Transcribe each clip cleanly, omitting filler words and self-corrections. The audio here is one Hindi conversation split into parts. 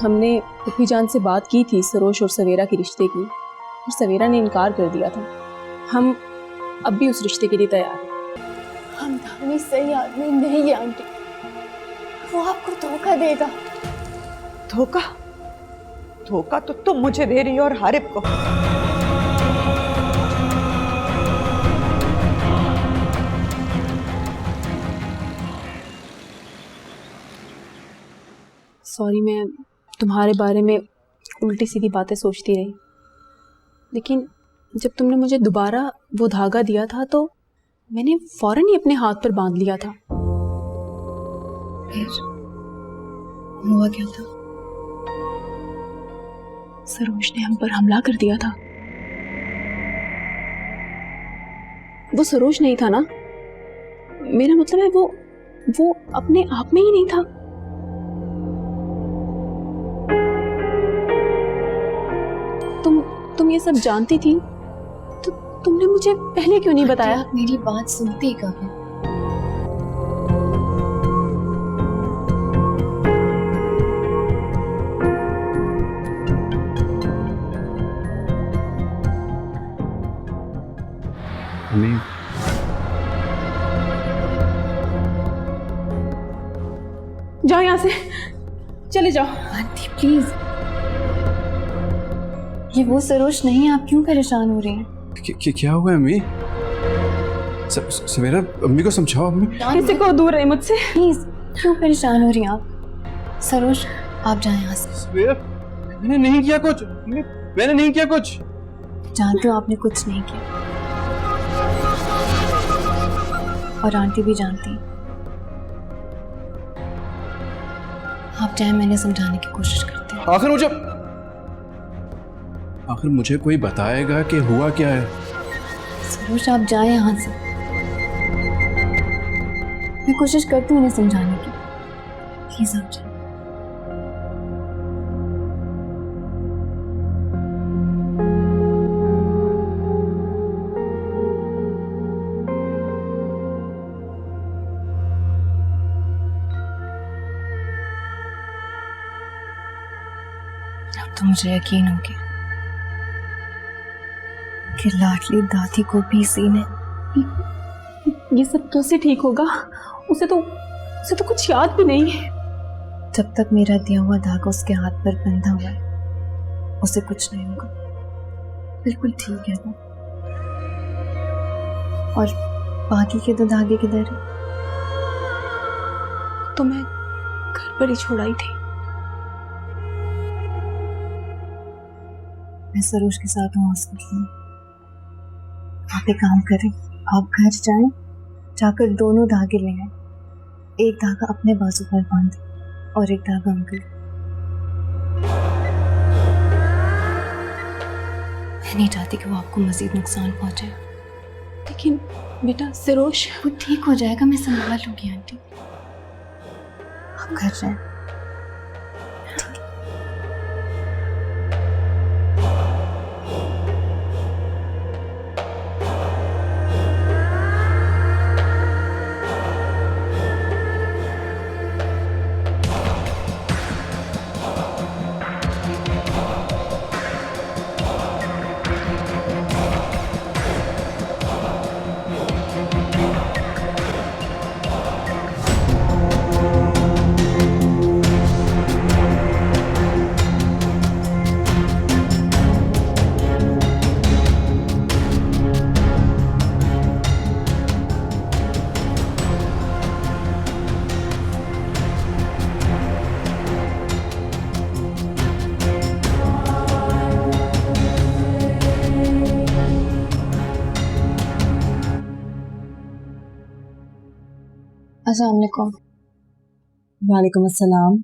हमने पुप्पी जान से बात की थी सरोज और सवेरा के रिश्ते की, और सवेरा ने इनकार कर दिया था। हम अब भी उस रिश्ते के लिए तैयार हैं। हम धामी सही आदमी नहीं है आंटी, वो आपको धोखा देगा। धोखा? धोखा तो तुम मुझे दे रही हो और हारिब को। सॉरी, मैं तुम्हारे बारे में उल्टी सीधी बातें सोचती रही, लेकिन जब तुमने मुझे दोबारा वो धागा दिया था तो मैंने फौरन ही अपने हाथ पर बांध लिया था। फिर हुआ क्या था? सरोज ने हम पर हमला कर दिया था। वो सरोज नहीं था ना, मेरा मतलब है वो अपने आप में ही नहीं था। तुम ये सब जानती थी तो तुमने मुझे पहले क्यों नहीं बताया? आप मेरी बात सुनती कब है? अम्मी, जाओ यहाँ से, चले जाओ। आंटी प्लीज, ये वो सरोज नहीं है, आप क्यों परेशान हो रही हैं? क्या हुआ है अम्मी? सवेरा, अम्मी को समझाओ। अम्मी किसी को दूर रहे मुझसे। प्लीज, क्यों परेशान हो रही हैं आप? सरोज, आप जाएं यहाँ से। सवेरा, मैंने नहीं किया कुछ। मैंने नहीं किया कुछ। जानते हो आपने कुछ नहीं किया, और आंटी भी जानती हैं। आप जाएं, मैंने समझाने की कोशिश करती हूँ। आखिर मुझे कोई बताएगा कि हुआ क्या है? सरोज, आप जाएं यहाँ से, मैं कोशिश करती हूँ उन्हें समझाने की। प्लीज आप जाएं। अब तो मुझे यकीन हो गया कि लाडली दादी को भी इसी ने। ये सब कैसे ठीक होगा? उसे तो कुछ याद भी नहीं है। जब तक मेरा दिया हुआ धागा उसके हाथ पर बंधा हुआ है, उसे कुछ नहीं होगा। बिल्कुल ठीक है वो। और बाकी के दो धागे किधर है? तो मैं घर पर ही छोड़ आई थी। मैं सरोज के साथ हूँ हॉस्पिटल में। आप एक काम करें, आप घर जाएं, जाकर दोनों धागे ले आए। एक धागा अपने बाजू पर बांधे और एक धागा अंकल। मैं नहीं चाहती कि वो आपको मजीद नुकसान पहुंचे। लेकिन बेटा सरोज, वो ठीक हो जाएगा, मैं संभाल लूंगी आंटी। आप घर जाएं। अस्सलाम वालेकुम। वालेकुम अस्सलाम।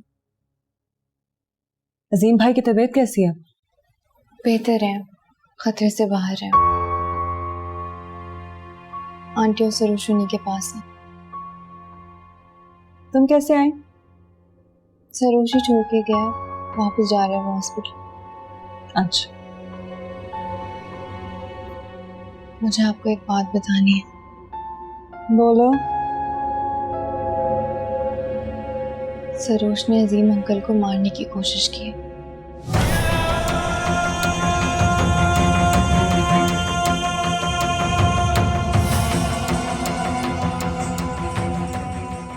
अजीम भाई की तबीयत कैसी है? बेहतर है, खतरे से बाहर है। आंटी और सरोज उन्हीं के पास है। तुम कैसे आए? सरोज ही छोड़ के गया, वापस जा रहे हैं वो हॉस्पिटल। अच्छा, मुझे आपको एक बात बतानी है। बोलो। सरोज ने अजीम अंकल को मारने की कोशिश की।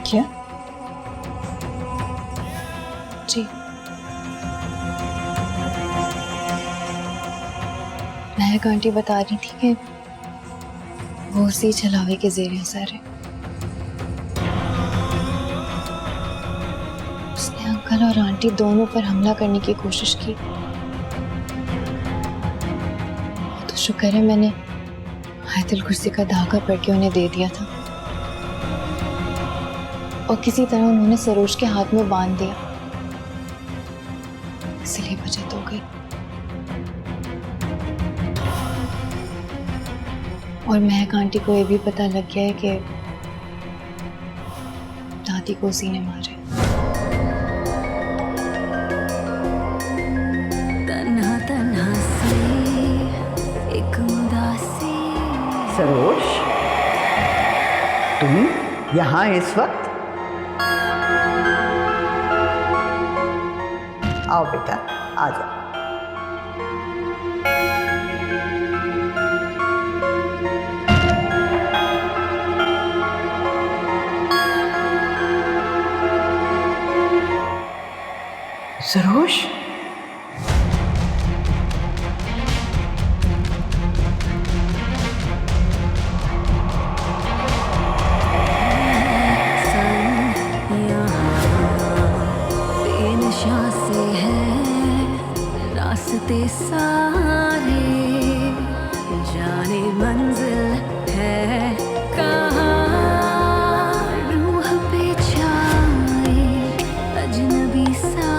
क्या? जी, महक आंटी बता रही थी कि वो उसी छलावे के जेर असर है। उसने अंकल और आंटी दोनों पर हमला करने की कोशिश की। तो शुक्र है मैंने आयतुल कुर्सी का धागा पढ़ के उन्हें दे दिया था और किसी तरह उन्होंने सरोज के हाथ में बांध दिया, इसलिए बचत हो गई। और महक आंटी को ये भी पता लग गया है कि दादी को उसी ने मारे। तन्हा तन्हा से एक उदासी। सरोज, तुम यहाँ इस वक्त? आओ बेटा, आ जाओ। सरोज, बेनशा से है रास्ते सारे, जाने मंजिल है कहाँ, रूह पे छाए अजनबी साए।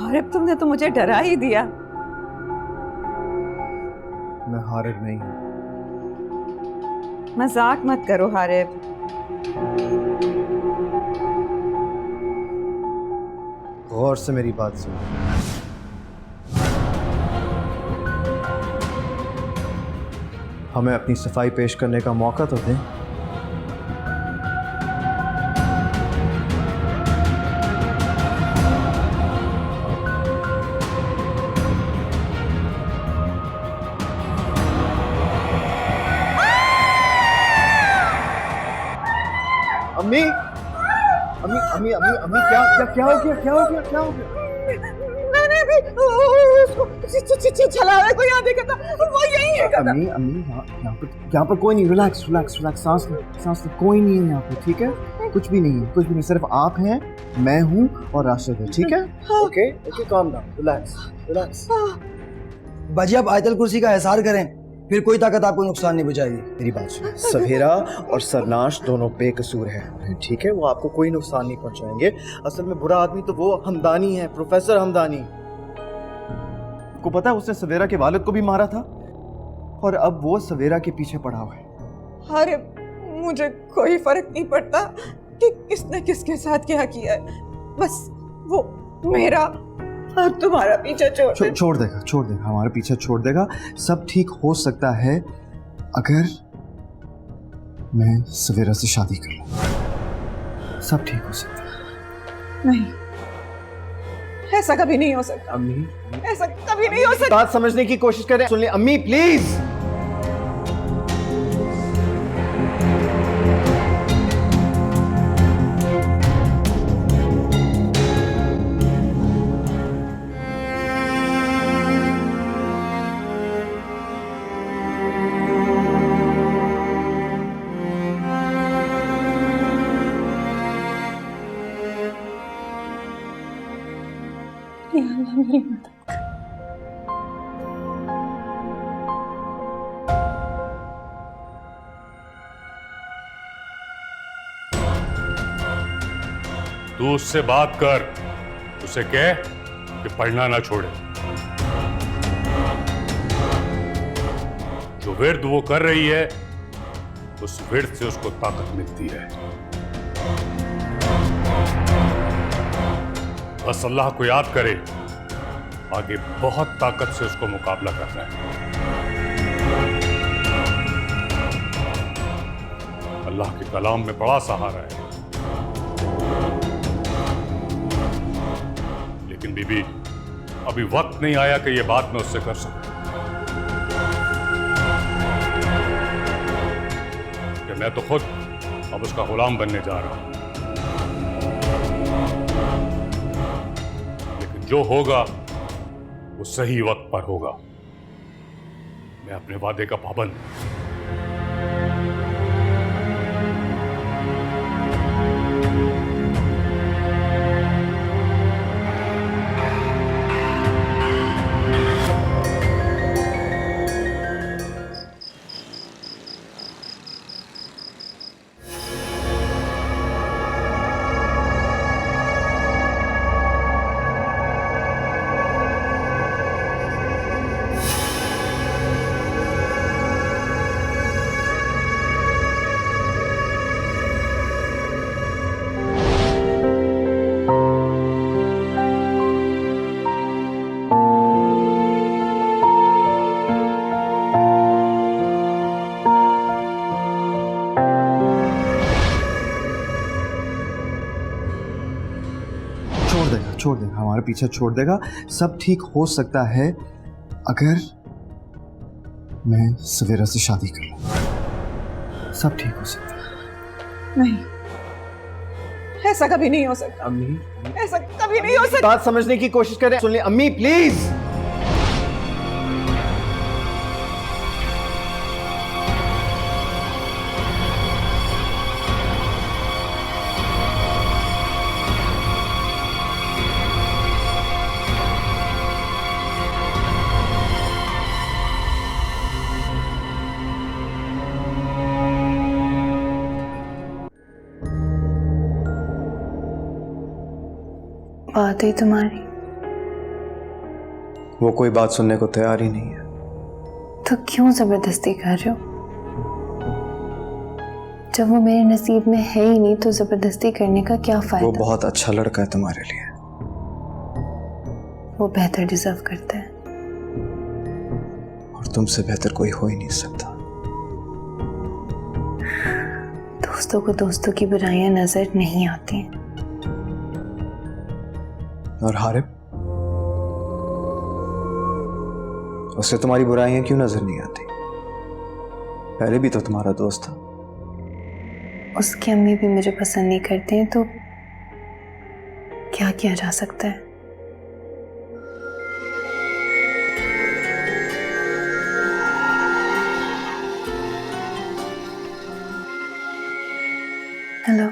अरे तुमने तो मुझे डरा ही दिया। मैं हारिब नहीं हूँ। मजाक मत करो हारिब। गौर से मेरी बात सुनो। हमें अपनी सफाई पेश करने का मौका तो दें। अम्मी, अम्मी, अम्मी, अम्मी, अम्मी, क्या क्या क्या हो गया? क्या हो गया? क्या हो गया? मैंने भी उसको छलावे को यहाँ देखा था, वो यही है। अम्मी, अम्मी, यहाँ पर कोई नहीं। रिलैक्स, रिलैक्स, रिलैक्स, सांस लो, सांस लो। कोई नहीं है यहाँ पे, ठीक है? कुछ भी नहीं है, कुछ भी नहीं। सिर्फ आप हैं, मैं हूँ और राशिद है, ठीक है? Okay, okay, calm down, relax, relax. बाजी, आप आयतल कुर्सी का एहसार करें, फिर कोई ताकत आपको नुकसान नहीं पहुंचाएगी। मेरी बात सुनो, सवेरा और सरनाश दोनों बेकसूर हैं, ठीक है? वो आपको कोई नुकसान नहीं पहुंचाएंगे। असल में बुरा आदमी तो वो हमदानी है, प्रोफेसर हमदानी। को पता है उसने सवेरा के वालिद को भी मारा था और अब वो सवेरा के पीछे पड़ा हुआ है। अरे मुझे कोई फर्क नहीं पड़ता कि किसने किसके साथ क्या किया है, बस वो मेरा और तुम्हारा पीछा छोड़ देगा, छोड़ देगा, हमारा पीछा छोड़ देगा। सब ठीक हो सकता है अगर मैं सवेरा से शादी कर लूं। सब ठीक हो सकता है। नहीं, ऐसा कभी नहीं हो सकता। अम्मी, ऐसा कभी नहीं हो सकता। बात समझने की कोशिश करें। सुन ले अम्मी, प्लीज। या अल्लाह मेरी मदद। तू उससे बात कर। उसे कह कि पढ़ना ना छोड़े। जो विर्द वो कर रही है उस विर्द से उसको ताकत मिलती है। बस अल्लाह को याद करे, आगे बहुत ताकत से उसको मुकाबला करना है। अल्लाह के कलाम में बड़ा सहारा है। लेकिन बीबी, अभी वक्त नहीं आया कि यह बात मैं उससे कर सकूं कि मैं तो खुद अब उसका गुलाम बनने जा रहा हूं। लेकिन जो होगा वो सही वक्त पर होगा। मैं अपने वादे का पाबंद हूं। छोड़ देगा, हमारा पीछा छोड़ देगा। सब ठीक हो सकता है अगर मैं सवेरा से शादी कर लूं। सब ठीक हो सकता है। नहीं, ऐसा कभी नहीं हो सकता। अम्मी, ऐसा कभी नहीं हो सकता। बात समझने की कोशिश करें। सुन ले अम्मी, प्लीज। बात हुई तुम्हारी वो कोई बात सुनने को तैयार ही नहीं है। तो क्यों जबरदस्ती कर रहे हो? जब वो मेरे नसीब में है ही नहीं तो जबरदस्ती करने का क्या फायदा? वो बहुत अच्छा लड़का है तुम्हारे लिए। वो बेहतर डिजर्व करता है। और तुमसे बेहतर कोई हो ही नहीं सकता। दोस्तों को दोस्तों की बुराइयां नजर नहीं आती। और हारिब, उससे तुम्हारी बुराइयां क्यों नजर नहीं आती? पहले भी तो तुम्हारा दोस्त था। उसकी अम्मी भी मुझे पसंद नहीं करते हैं तो क्या किया जा सकता है? हेलो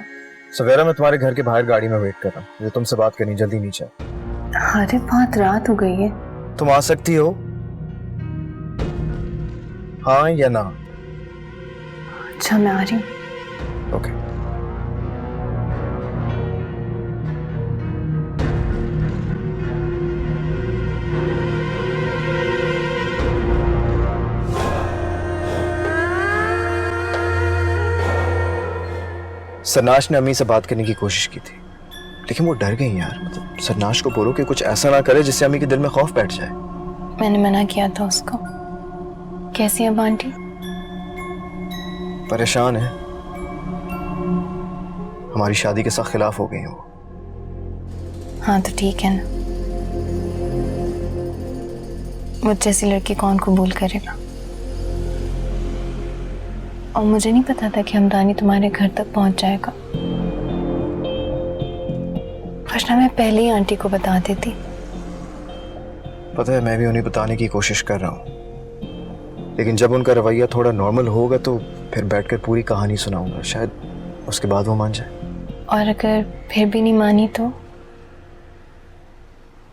सवेरा, मैं तुम्हारे घर के बाहर गाड़ी में वेट कर रहा हूँ। मुझे तुमसे बात करनी, जल्दी नीचे। अरे बहुत रात हो गई है। तुम आ सकती हो? हाँ या ना? अच्छा मैं आ रही हूँ। ओके। सरनाश ने अम्मी से बात करने की कोशिश की थी, लेकिन वो डर गई यार। मतलब सरनाश को बोलो कि कुछ ऐसा ना करे जिससे अम्मी के दिल में खौफ बैठ जाए। मैंने मना किया था उसको। कैसी है आंटी? परेशान है। हमारी शादी के साथ खिलाफ हो गई है वो। हाँ तो ठीक है ना, मुझ जैसी लड़की कौन कबूल करेगा? और मुझे नहीं पता था कि हमदानी तुम्हारे घर तक पहुंच जाएगा, वरना मैं पहले ही आंटी को बता देती। पता है, मैं भी उन्हें बताने की कोशिश कर रहा हूँ, लेकिन जब उनका रवैया थोड़ा नॉर्मल होगा तो फिर बैठकर पूरी कहानी सुनाऊंगा, शायद उसके बाद वो मान जाए। और अगर फिर भी नहीं मानी तो?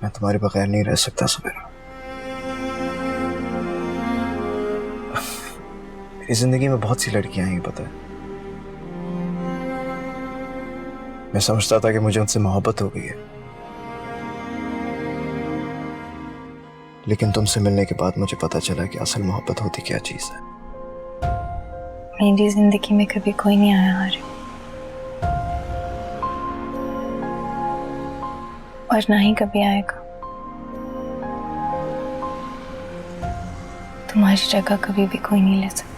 मैं तुम्हारे बगैर नहीं रह सकता सवेरा। मेरी जिंदगी में बहुत सी लड़कियां हैं, पता है। मैं समझता था कि मुझे उनसे मोहब्बत हो गई है, लेकिन तुमसे मिलने के बाद मुझे पता चला कि असल मोहब्बत होती क्या चीज़ है। मेरी जिंदगी में कभी कोई नहीं आया आरिफ, और ना ही कभी आएगा। तुम्हारी जगह कभी भी कोई नहीं ले सकता।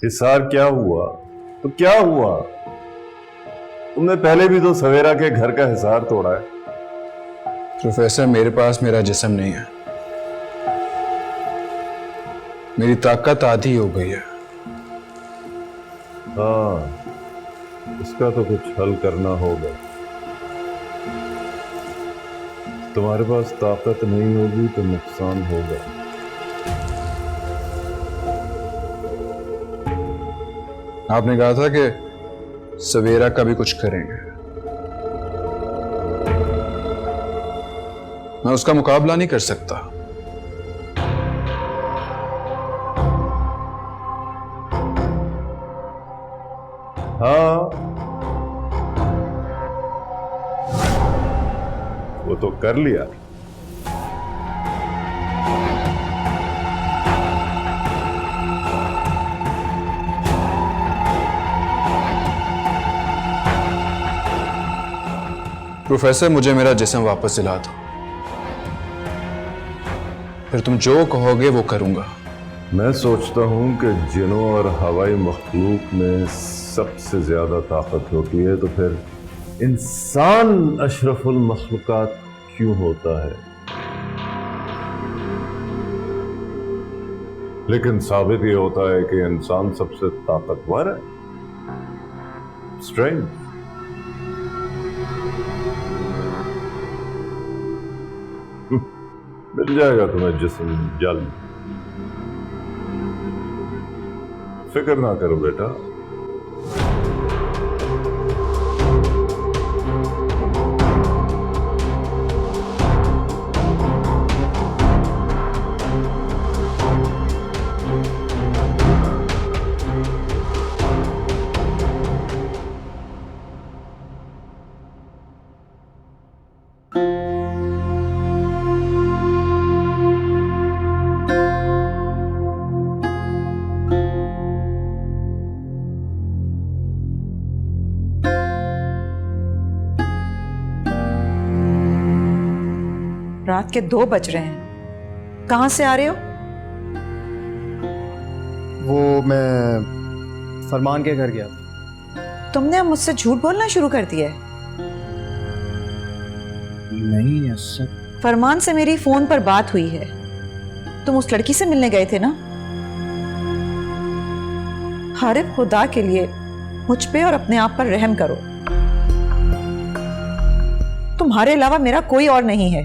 हिसार क्या हुआ तो क्या हुआ? तुमने पहले भी तो सवेरा के घर का हिसार तोड़ा है। प्रोफेसर, मेरे पास मेरा जिस्म नहीं है, मेरी ताकत आधी हो गई है। हाँ, इसका तो कुछ हल करना होगा। तुम्हारे पास ताकत नहीं होगी तो नुकसान होगा। आपने कहा था कि सवेरा का भी कुछ करेंगे, मैं उसका मुकाबला नहीं कर सकता। हाँ, वो तो कर लिया। प्रोफेसर, मुझे मेरा जिस्म वापस दिला दो, फिर तुम जो कहोगे वो करूंगा। मैं सोचता हूं कि जिनों और हवाई मखलूक में सबसे ज्यादा ताकत होती है, तो फिर इंसान अशरफुल मखलूकात क्यों होता है? लेकिन साबित ये होता है कि इंसान सबसे ताकतवर है। स्ट्रेंथ। मिल जाएगा तुम्हें जिस्म जल्द, फिक्र ना करो बेटा। रात के 2 बज रहे हैं, कहां से आ रहे हो? वो मैं फरमान के घर गया था। तुमने अब मुझसे झूठ बोलना शुरू कर दिया है। नहीं, ऐसा फरमान से मेरी फोन पर बात हुई है। तुम उस लड़की से मिलने गए थे ना? आरिफ, खुदा के लिए मुझ पे और अपने आप पर रहम करो। तुम्हारे अलावा मेरा कोई और नहीं है।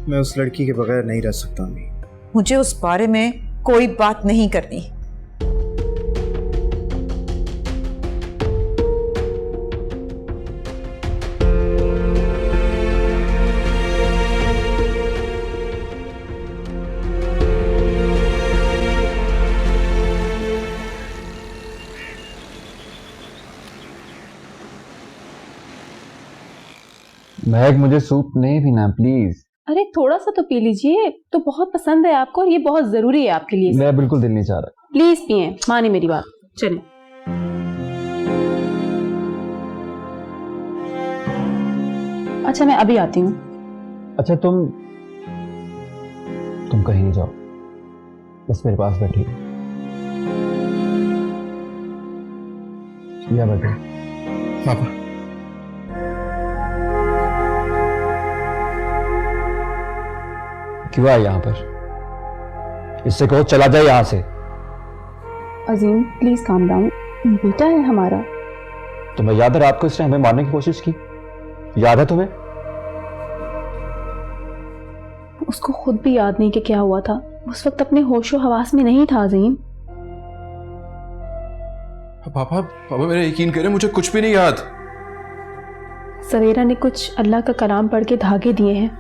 मैं उस लड़की के बगैर नहीं रह सकता। अम्मी, मुझे उस बारे में कोई बात नहीं करनी। महक, मुझे सूप नहीं पीना प्लीज। अरे थोड़ा सा तो पी लीजिए, तो बहुत पसंद है आपको और ये बहुत जरूरी है आपके लिए। मैं बिल्कुल दिल नहीं चाह रहा। प्लीज पिए, माने मेरी बात। चलिए। अच्छा, मैं अभी आती हूँ। अच्छा, तुम कहीं नहीं जाओ, बस मेरे पास बैठी या बैठो। पापा, क्यों आए यहाँ पर? इससे कहो चला जाए यहाँ से। अजीम, प्लीज काम डाउन, बेटा है हमारा। तुम्हें याद है रात को इसने हमें मारने की कोशिश की? याद है तुम्हें? उसको खुद भी याद नहीं कि क्या हुआ था। उस वक्त अपने होशो हवास में नहीं था अजीम। पापा मेरा यकीन करें, मुझे कुछ भी नहीं याद। सवेरा ने कुछ अल्लाह का कलाम पढ़ के धागे दिए हैं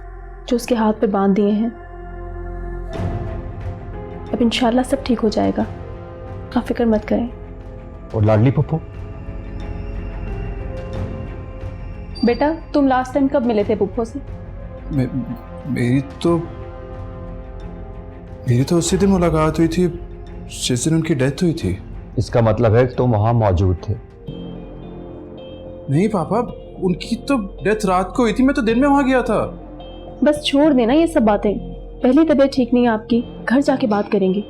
जो उसके हाथ पे बांध दिए हैं। इंशाल्लाह सब ठीक हो जाएगा, आप फिक्र मत करें। और लाडली पप्पू? बेटा तुम लास्ट टाइम कब मिले थे पुप्पो से? मेरी तो उसी दिन मुलाकात हुई थी जिस दिन उनकी डेथ हुई थी। इसका मतलब है कि तुम वहां मौजूद थे? नहीं पापा, उनकी तो डेथ रात को हुई थी, मैं तो दिन में वहां गया था। बस छोड़ देना ये सब बातें, पहली तबीयत ठीक नहीं है आपकी, घर जाके बात करेंगे।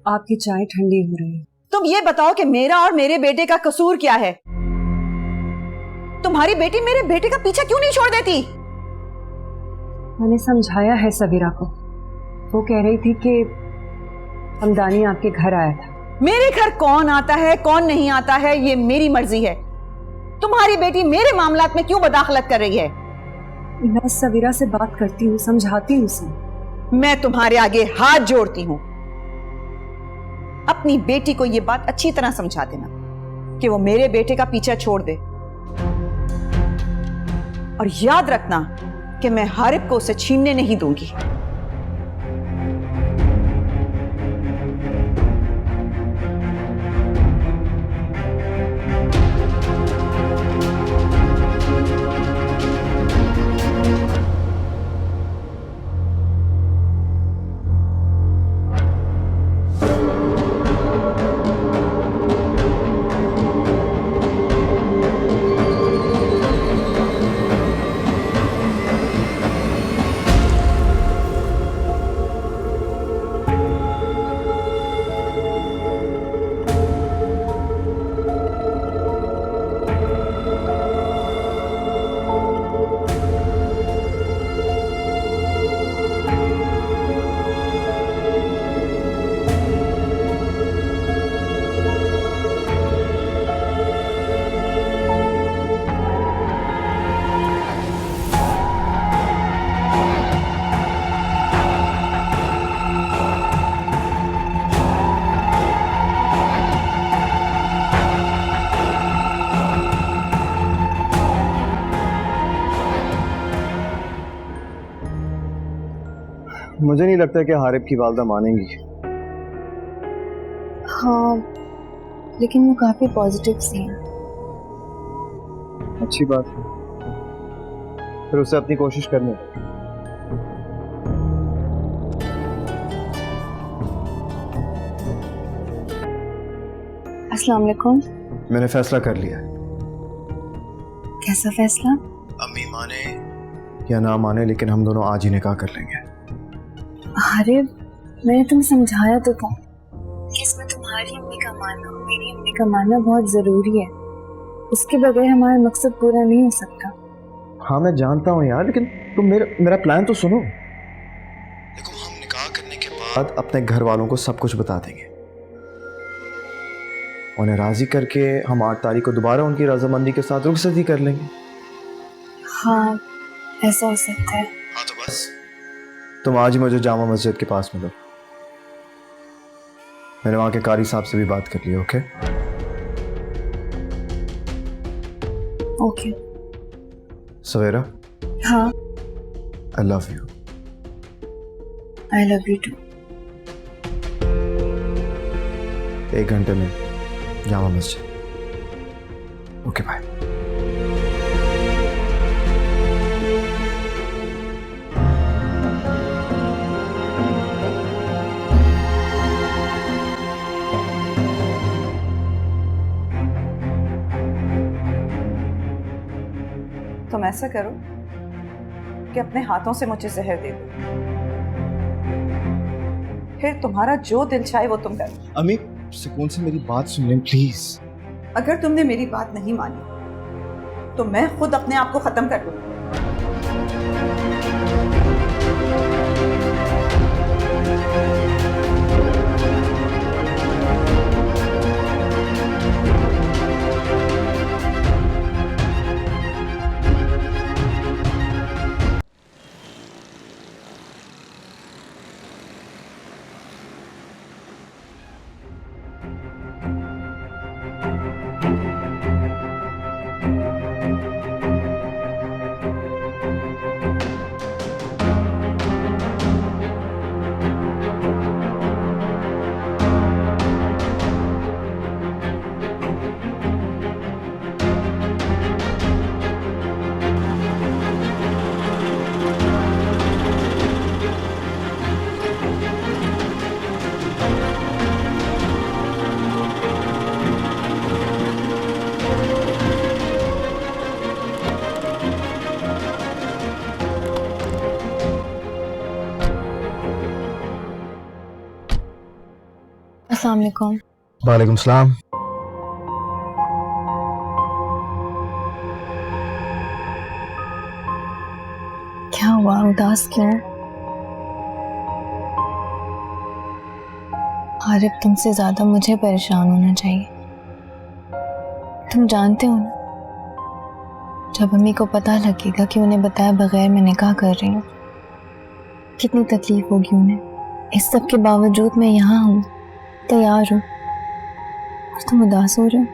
आपकी चाय ठंडी हो रही है। तुम ये बताओ कि मेरा और मेरे बेटे का कसूर क्या है? तुम्हारी बेटी मेरे बेटे का पीछा क्यों नहीं छोड़ देती? मैंने समझाया है सवीरा को, वो कह रही थी कि हमदानी आपके घर आया था। मेरे घर कौन आता है कौन नहीं आता है ये मेरी मर्जी है। तुम्हारी बेटी मेरे मामलात में क्यों बदाखलत कर रही है? मैं सवीरा से बात करती हूँ, समझाती हूँ उसे। मैं तुम्हारे आगे हाथ जोड़ती हूँ, अपनी बेटी को यह बात अच्छी तरह समझा देना कि वो मेरे बेटे का पीछा छोड़ दे, और याद रखना कि मैं हारिब को उसे छीनने नहीं दूंगी। मुझे नहीं लगता कि हारिब की वालदा मानेंगी। हाँ, लेकिन वो काफी पॉजिटिव सी हैं। अच्छी बात है, फिर उसे अपनी कोशिश करने दो। अस्सलाम वालेकुम। मैंने फैसला कर लिया है। कैसा फैसला? अम्मी माने या ना माने, लेकिन हम दोनों आज ही निकाह कर लेंगे। अरे मैंने तुम्हें समझाया तो था कि इसमें तुम्हारी अम्मी का मानना और मेरी अम्मी का मानना बहुत जरूरी है, उसके बगैर हमारा मकसद पूरा नहीं हो सकता। हाँ मैं जानता हूँ यार, लेकिन तुम मेरा प्लान तो सुनो। देखो, हम निकाह करने के बाद अपने घर वालों को सब कुछ बता देंगे, उन्हें राजी करके हम 8 तारीख को दोबारा उनकी रजामंदी के साथ रुखसती कर लेंगे। हाँ ऐसा हो सकता है। हाँ तो बस तुम आज ही मुझे जामा मस्जिद के पास मिलो, मैंने वहां के कारी साहब से भी बात कर ली। Okay okay. सवेरा, हाँ I love you. I love you too. 1 घंटे में जामा मस्जिद। Okay bye. तुम ऐसा करो कि अपने हाथों से मुझे जहर दे दो, फिर तुम्हारा जो दिल चाहे वो तुम करो। अम्मी सुकून से मेरी बात सुन लें प्लीज। अगर तुमने मेरी बात नहीं मानी तो मैं खुद अपने आप को खत्म कर दूंगी। अस्सलाम वालेकुम। वालेकुम सलाम। क्या हुआ, उदास क्यों? आरिफ, तुमसे ज्यादा मुझे परेशान होना चाहिए। तुम जानते हो ना, जब अम्मी को पता लगेगा कि उन्हें बताए बगैर मैं निकाह कर रही हूँ, कितनी तकलीफ होगी उन्हें। इस सब के बावजूद मैं यहाँ हूँ, तैयार हूँ, और तुम उदास हो रहे हो।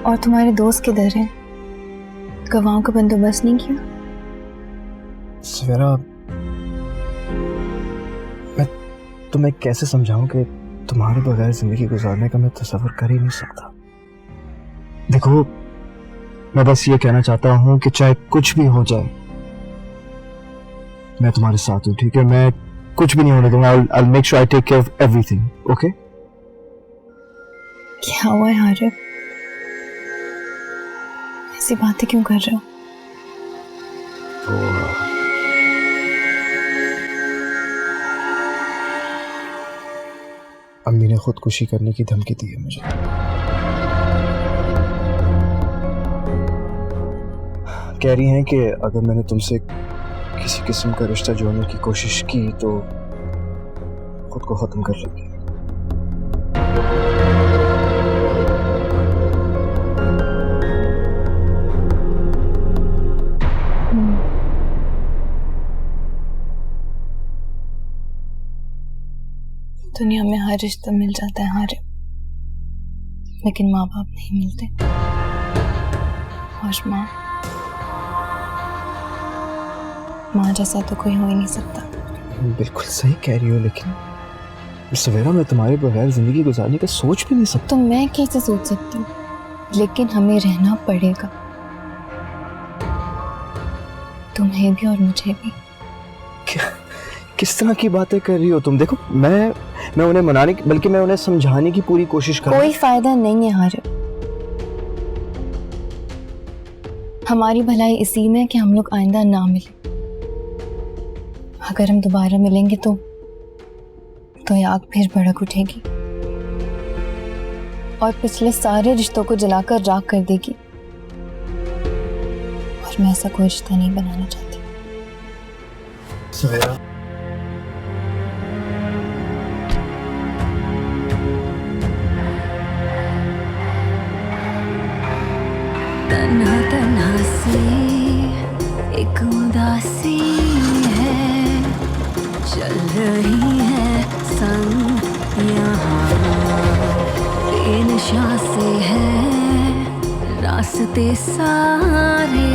और तुम्हारे दोस्त किधर हैं? गवाहों का बंदोबस्त नहीं किया? सवेरा, मैं तुम्हें कैसे समझाऊं कि तुम्हारे बगैर जिंदगी गुजारने का मैं तसव्वुर कर ही नहीं सकता। देखो, मैं बस ये कहना चाहता हूँ कि चाहे कुछ भी हो जाए, मैं तुम्हारे साथ हूँ, ठीक है? मैं कुछ भी नहीं होने दूंगा। I'll make sure I take care of everything, okay? क्या हुआ है आरिफ? ऐसी बातें क्यों कर रहे हो? अम्मी ने खुदकुशी करने की धमकी दी है मुझे। कह रही हैं कि अगर मैंने तुमसे किसी किस्म का रिश्ता जोड़ने की कोशिश की तो खुद को खत्म कर लेंगी। दुनिया में हर रिश्ता मिल जाता है आरिफ, लेकिन माँ बाप नहीं मिलते। और माँ जैसा तो कोई हो ही नहीं सकता। बिल्कुल सही कह रही हो, लेकिन सवेरा, मैं तुम्हारे बगैर जिंदगी गुजारने का सोच भी नहीं सकता। तो मैं कैसे सोच सकती हूँ, लेकिन हमें रहना पड़ेगा, तुम्हें भी और मुझे भी। किस तरह की बातें कर रही हो तुम? देखो, मैं उन्हें मनाने की, बल्कि मैं उन्हें समझाने की पूरी कोशिश कर रहा हूं। कोई फायदा नहीं है आरिफ। हमारी भलाई इसी में कि हम लोग आइंदा ना मिले। अगर हम दोबारा मिलेंगे तो ये आग फिर भड़क उठेगी और पिछले सारे रिश्तों को जलाकर राख कर देगी, और मैं ऐसा कोई रिश्ता नहीं बनाना चाहती। सवेरा, तन्हा तन्हा सी एक उदासी है, चल रही है संग यहाँ, बेनशा से है रास्ते सारे,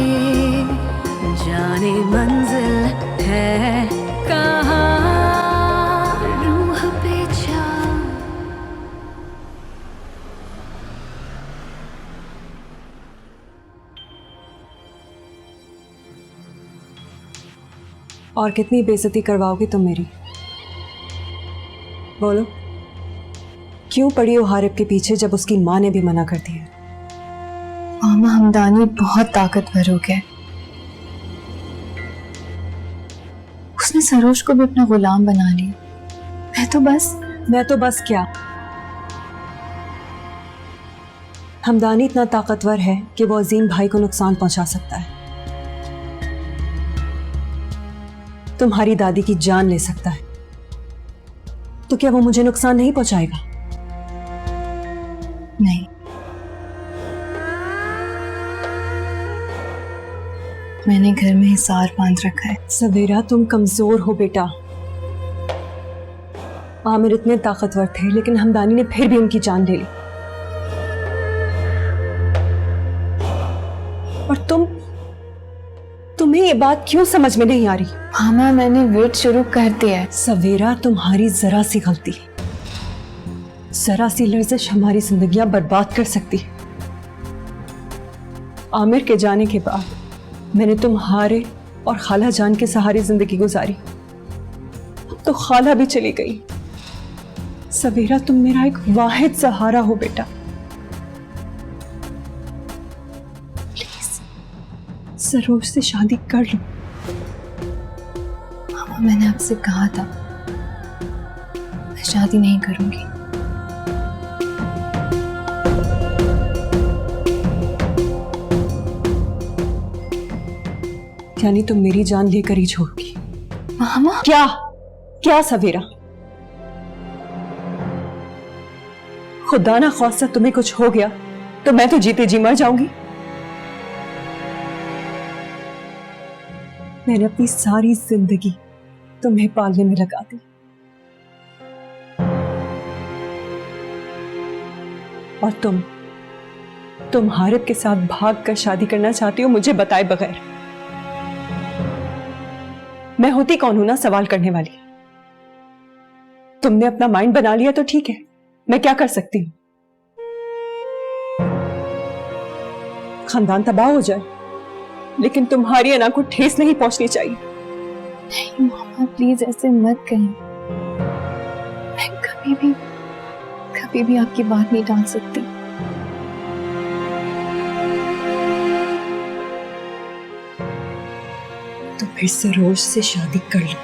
जाने मंजिल है कहाँ, रूह पे छा। और कितनी बेइज्जती करवाओगी तुम मेरी? बोलो, क्यों पड़ी हो हारिब के पीछे जब उसकी माँ ने भी मना कर दिया? मामा हमदानी बहुत ताकतवर हो गया। उसने सरोज को भी अपना गुलाम बना लिया। मैं तो बस क्या? हमदानी इतना ताकतवर है कि वो अजीम भाई को नुकसान पहुंचा सकता है। तुम्हारी दादी की जान ले सकता है, तो क्या वो मुझे नुकसान नहीं पहुंचाएगा? नहीं, मैंने घर में हिसार बांध रखा है। सवेरा, तुम कमजोर हो बेटा। आमिर इतने ताकतवर थे, लेकिन हमदानी ने फिर भी उनकी जान ले ली। और तुम्हें ये बात क्यों समझ में नहीं आ रही? मामा, मैंने वेट शुरू कर दिया है। सवेरा, तुम्हारी जरा सी गलती, जरा सी लर्जिश हमारी जिंदगियां बर्बाद कर सकती है। आमिर के जाने के बाद मैंने तुम्हारे और खाला जान के सहारे जिंदगी गुजारी, अब तो खाला भी चली गई। सवेरा, तुम मेरा एक वाहिद सहारा हो बेटा। प्लीज सरोज से शादी कर लो। मामा, मैंने आपसे कहा था मैं शादी नहीं करूंगी। यानी तुम मेरी जान लेकर ही छोड़ोगी? मामा, क्या क्या सवेरा, खुदा ना ख्वास्ता तुम्हें कुछ हो गया तो मैं तो जीते जी मर जाऊंगी। मैंने अपनी सारी जिंदगी तुम्हें पालने में लगा दी, और तुम हारिब के साथ भागकर शादी करना चाहती हो मुझे बताए बगैर। मैं होती कौन हूं ना सवाल करने वाली? तुमने अपना माइंड बना लिया तो ठीक है, मैं क्या कर सकती हूं? खानदान तबाह हो जाए, लेकिन तुम्हारी अना को ठेस नहीं पहुंचनी चाहिए। नहीं मामा, प्लीज ऐसे मत कहें। मैं कभी भी आपकी बात नहीं टाल सकती। तो फिर सरोज से शादी कर लो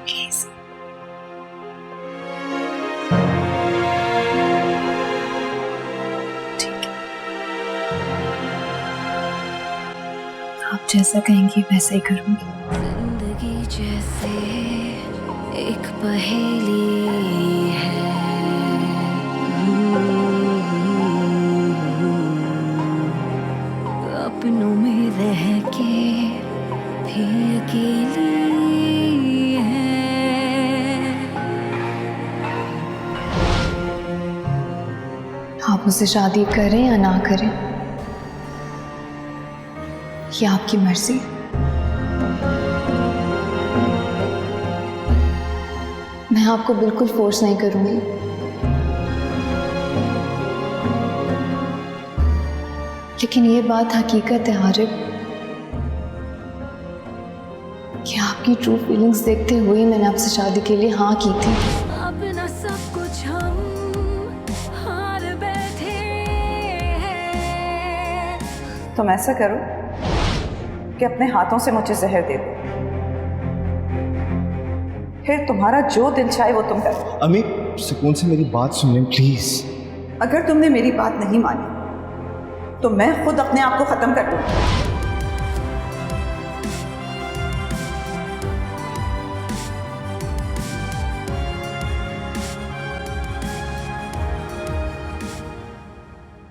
प्लीज। ठीक है, आप जैसा कहेंगी वैसा ही करूंगी। जिंदगी जैसे एक पहेली है, अपनों में रह के भी अकेली है। आप उससे शादी करें या ना करें, ये आपकी मर्जी। मैं आपको बिल्कुल फोर्स नहीं करूंगी। लेकिन ये बात हकीकत है आरिफ कि आपकी ट्रू फीलिंग्स देखते हुए मैंने आपसे शादी के लिए हाँ की थी। अपना सब कुछ हम हार बैठे हैं। तुम ऐसा करो कि अपने हाथों से मुझे जहर दे दो, फिर तुम्हारा जो दिल चाहे वो तुम करो। अम्मी, सुकून से मेरी बात सुन लें प्लीज। अगर तुमने मेरी बात नहीं मानी तो मैं खुद अपने आप को खत्म कर दूंगी।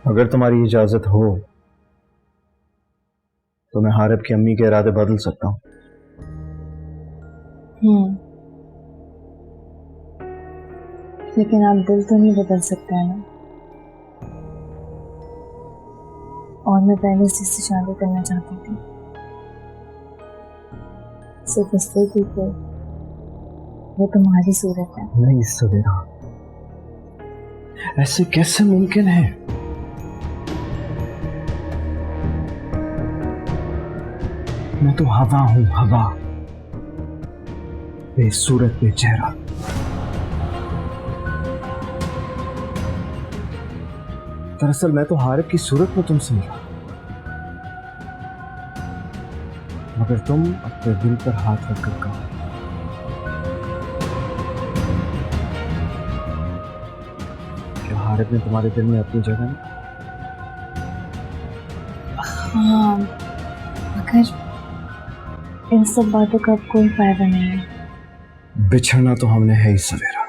अगर तुम्हारी इजाजत हो तो मैं हारिब की अम्मी के इरादे बदल सकता हूँ। लेकिन आप दिल तो नहीं बदल सकते हैं ना। और मैं पहले से इससे शादी करना चाहती थी, सिर्फ इसलिए क्योंकि वो तुम्हारी सूरत है। नहीं सवेरा, ऐसे कैसे मुमकिन है? मैं तो हवा हूं, हवा, बेसूरत बेचेहरा। दरअसल मैं तो हारिब की सूरत में तुम समझा, मगर तुम अपने दिल पर हाथ रखकर कहो क्या हारिब ने तुम्हारे दिल में अपनी जगह नहीं? हाँ, मगर इन सब बातों का अब कोई फायदा नहीं है। बिछड़ना तो हमने है ही सवेरा,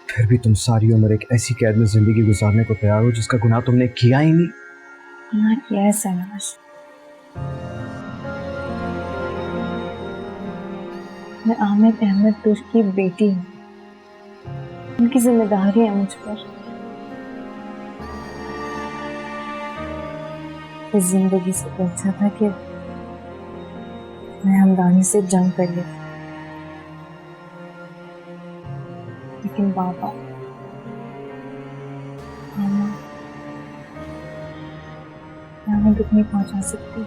फिर भी तुम सारी उम्र एक ऐसी कैद में जिंदगी गुजारने को तैयार हो जिसका गुनाह तुमने किया ही नहीं। गुनाह किया है सरनाश। मैं आमिर अहमद तुर्क की बेटी हूँ, उनकी जिम्मेदारी है मुझ पर। इस जिंदगी से तो अच्छा था कि मैं हमदानी से जंग कर लेती, लेकिन बाबा मामा मैं उन्हें दुख नहीं पहुंचा सकती।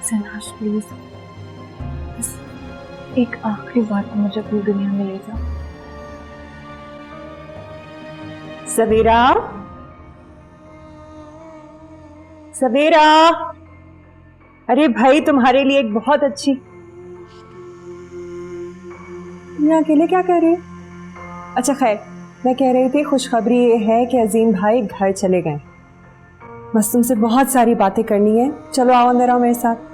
सरनाश प्लीज, बस एक आखिरी बार तो मुझे अपनी दुनिया में ले जाओ। सवेरा, सवेरा, अरे भाई तुम्हारे लिए एक बहुत अच्छी। यहाँ अकेले क्या कर रहे हो? अच्छा खैर, मैं कह रही थी खुशखबरी ये है कि अजीम भाई घर चले गए। बस तुमसे बहुत सारी बातें करनी है। चलो आओ अंदर आओ मेरे साथ।